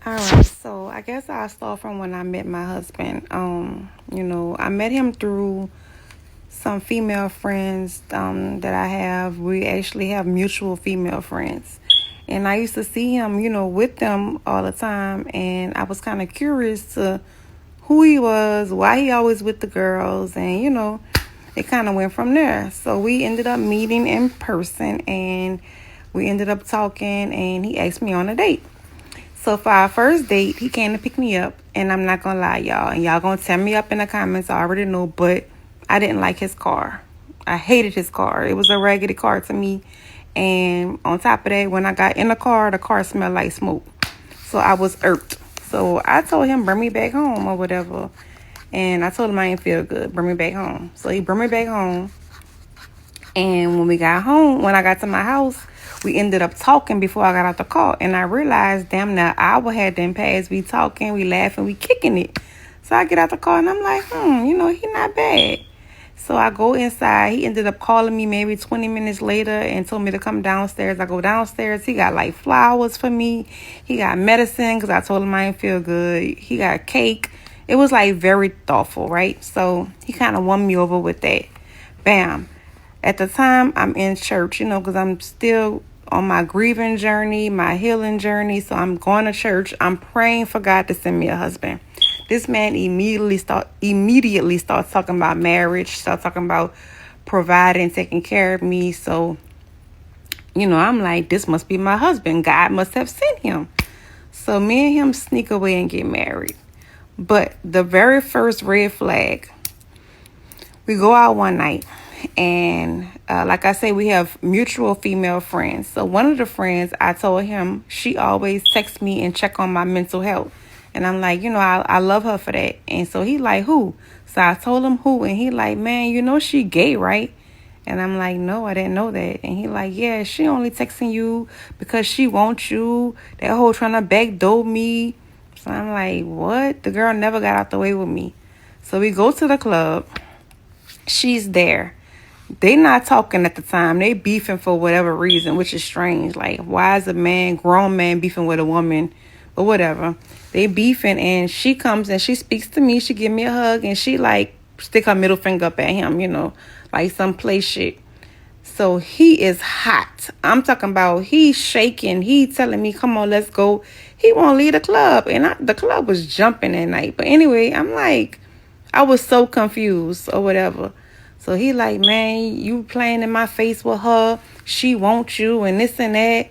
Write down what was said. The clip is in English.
All right, so I guess I'll start from when I met my husband. I met him through some female friends that I have. We actually have mutual female friends. And I used to see him, with them all the time. And I was kind of curious to who he was, why he always with the girls. And, it kind of went from there. So we ended up meeting in person and we ended up talking and he asked me on a date. So for our first date, he came to pick me up, and I'm not gonna lie, y'all, and y'all gonna tell me up in the comments, I already know, but I didn't like his car. I hated his car. It was a raggedy car to me, and on top of that, when I got in the car smelled like smoke. So I was irked. So I told him, bring me back home or whatever, and I told him I didn't feel good, bring me back home. So he brought me back home, and when I got to my house, we ended up talking before I got out the car. And I realized, damn, now hour had them passed. We talking, we laughing, we kicking it. So I get out the car and I'm like, he not bad. So I go inside. He ended up calling me maybe 20 minutes later and told me to come downstairs. I go downstairs. He got like flowers for me. He got medicine because I told him I didn't feel good. He got cake. It was like very thoughtful, right? So he kind of won me over with that. Bam. At the time, I'm in church, because I'm still on my grieving journey, my healing journey. So I'm going to church. I'm praying for God to send me a husband. This man immediately starts talking about marriage, start talking about providing, taking care of me. So, I'm like, this must be my husband. God must have sent him. So me and him sneak away and get married. But the very first red flag, we go out one night. And like I say, we have mutual female friends. So one of the friends, I told him, she always texts me and check on my mental health. And I'm like, I love her for that. And so he like, who? So I told him who. And he like, man, she gay, right? And I'm like, no, I didn't know that. And he like, yeah, she only texting you because she wants you. That whole trying to backdoor me. So I'm like, what? The girl never got out the way with me. So we go to the club. She's there. They not talking at the time. They beefing for whatever reason, which is strange. Like, why is a grown man beefing with a woman? But whatever. They beefing and she comes and she speaks to me. She give me a hug and she like stick her middle finger up at him, like some play shit. So he is hot. I'm talking about he's shaking. He telling me, come on, let's go. He won't leave the club. And the club was jumping that night. But anyway, I'm like, I was so confused or whatever. So he like, man, you playing in my face with her. She wants you and this and that.